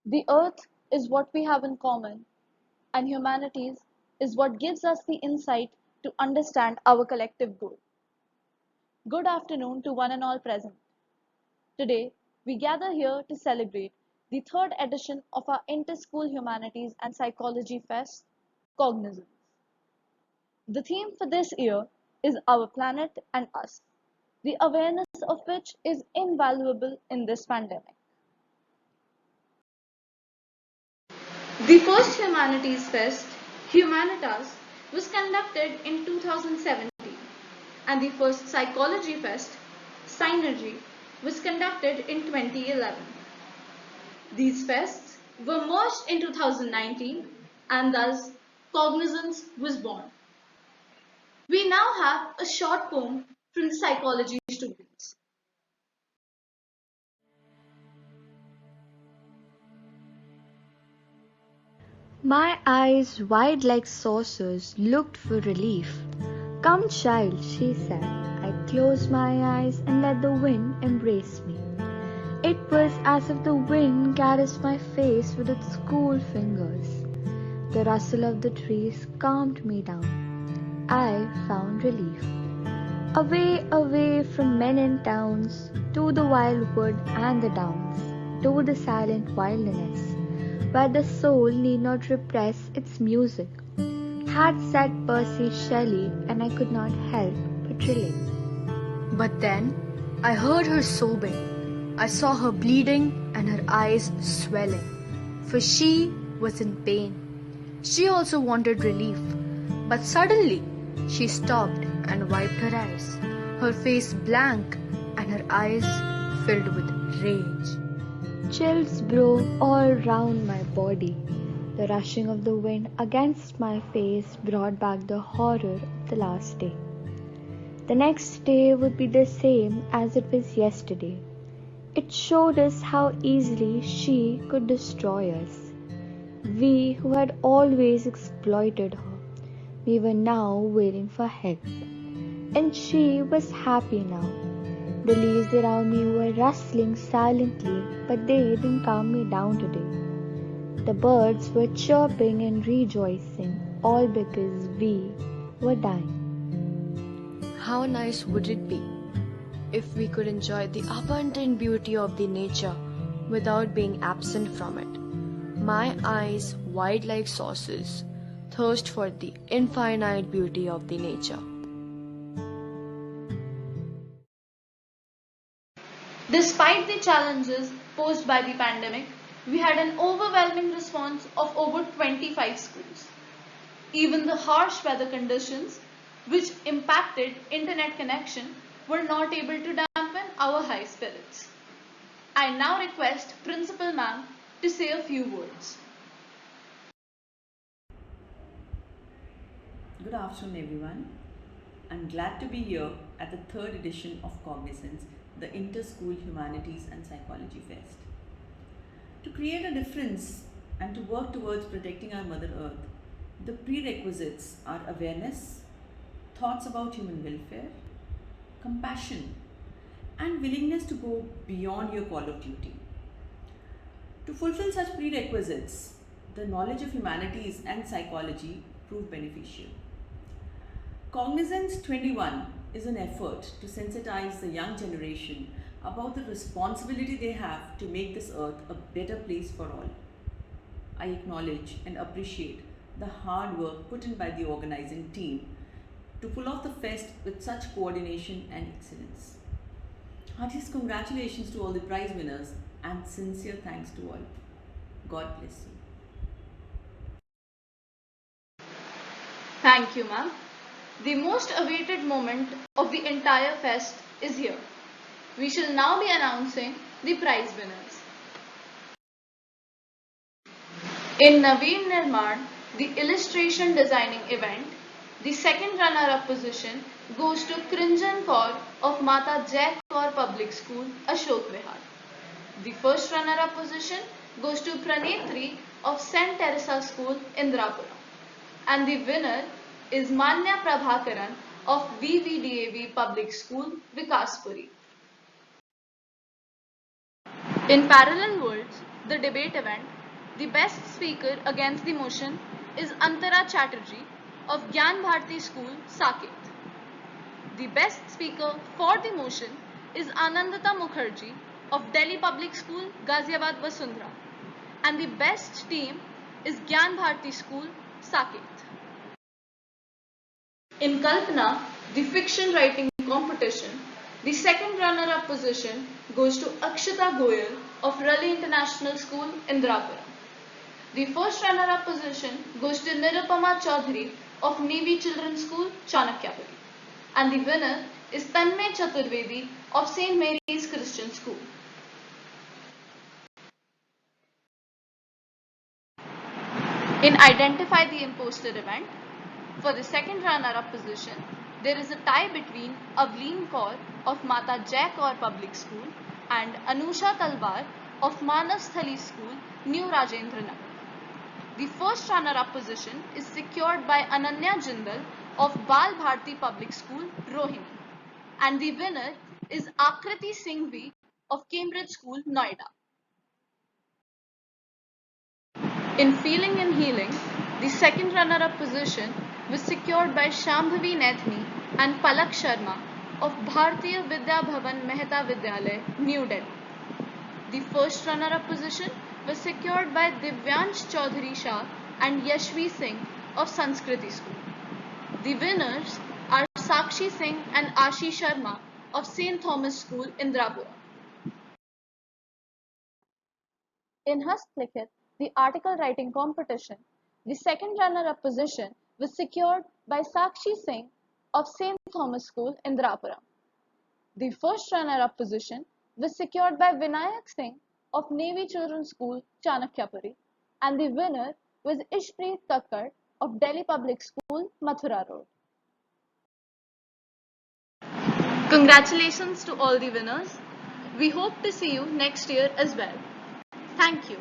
The earth is what we have in common, and humanities is what gives us the insight to understand our collective goal. Good afternoon to one and all present. Today, we gather here to celebrate the third edition of our Inter-School Humanities and Psychology Fest, Cognizance. The theme for this year is Our Planet and Us, the awareness of which is invaluable in this pandemic. The first Humanities Fest, Humanitas, was conducted in 2017, and the first Psychology Fest, Synergy, was conducted in 2011. These fests were merged in 2019, and thus Cognizance was born. We now have a short poem from the psychology students. My eyes, wide like saucers, looked for relief. Come, child, she said. I closed my eyes and let the wind embrace me. It was as if the wind caressed my face with its cool fingers. The rustle of the trees calmed me down. I found relief. Away, away from men and towns, to the wildwood and the downs, to the silent wilderness, where the soul need not repress its music, had said Percy Shelley, and I could not help but relate. But then I heard her sobbing. I saw her bleeding and her eyes swelling, for she was in pain. She also wanted relief, but suddenly she stopped and wiped her eyes, her face blank and her eyes filled with rage. Chills broke all round my body. The rushing of the wind against my face brought back the horror of the last day. The next day would be the same as it was yesterday. It showed us how easily she could destroy us. We who had always exploited her, we were now waiting for help. And she was happy now. The leaves around me were rustling silently, but they didn't calm me down today. The birds were chirping and rejoicing, all because we were dying. How nice would it be if we could enjoy the abundant beauty of the nature without being absent from it? My eyes, wide like saucers, thirst for the infinite beauty of the nature. Despite the challenges posed by the pandemic, we had an overwhelming response of over 25 schools. Even the harsh weather conditions, which impacted internet connection, were not able to dampen our high spirits. I now request Principal Ma'am to say a few words. Good afternoon, everyone. I'm glad to be here at the third edition of Cognizance, the Inter-School Humanities and Psychology Fest. To create a difference and to work towards protecting our Mother Earth, the prerequisites are awareness, thoughts about human welfare, compassion, and willingness to go beyond your call of duty. To fulfill such prerequisites, the knowledge of humanities and psychology prove beneficial. Cognizance 21 is an effort to sensitize the young generation about the responsibility they have to make this earth a better place for all. I acknowledge and appreciate the hard work put in by the organizing team to pull off the fest with such coordination and excellence. Heartiest congratulations to all the prize winners and sincere thanks to all. God bless you. Thank you, ma'am. The most awaited moment of the entire fest is here. We shall now be announcing the prize winners. In Naveen Nirman, the illustration designing event, the second runner-up position goes to Krinjan Kaur of Mata Jai Kaur Public School, Ashok Vihar. The first runner-up position goes to Pranetri of St. Teresa School, Indrapuram. And the winner is Manya Prabhakaran of VVDAV Public School, Vikaspuri. In parallel worlds, the debate event, the best speaker against the motion is Antara Chatterjee of Gyan Bharati School, Saket. The best speaker for the motion is Anandita Mukherjee of Delhi Public School, Ghaziabad, Vasundhara. And the best team is Gyan Bharati School, Saket. In Kalpana, the fiction writing competition, the second runner-up position goes to Akshita Goyal of Raleigh International School, Indrapura. The first runner-up position goes to Nirupama Chaudhary of Navy Children's School, Chanakyapuri. And the winner is Tanmay Chaturvedi of St. Mary's Christian School. In Identify the Imposter event, for the second runner-up position, there is a tie between Avleen Kaur of Mata Jai Kaur Public School and Anusha Talwar of Manav Sthali School, New Rajendra Nagar. The first runner-up position is secured by Ananya Jindal of Bal Bharti Public School, Rohini. And the winner is Akriti Singhvi of Cambridge School, Noida. In Feeling and Healing, the second runner-up position was secured by Shambhavi Naithni and Palak Sharma of Bharatiya Vidya Bhavan Mehta Vidyalaya, New Delhi. The first runner-up position was secured by Divyansh Chaudhary Shah and Yashvi Singh of Sanskriti School. The winners are Sakshi Singh and Ashi Sharma of St. Thomas School, Indrapura. In Hastlikhet, the article writing competition, the second runner-up position was secured by Sakshi Singh of St. Thomas School, Indrapura. The first runner-up position was secured by Vinayak Singh of Navy Children's School, Chanakyapuri, and the winner was Ishpreet Kakkar of Delhi Public School, Mathura Road. Congratulations to all the winners. We hope to see you next year as well. Thank you.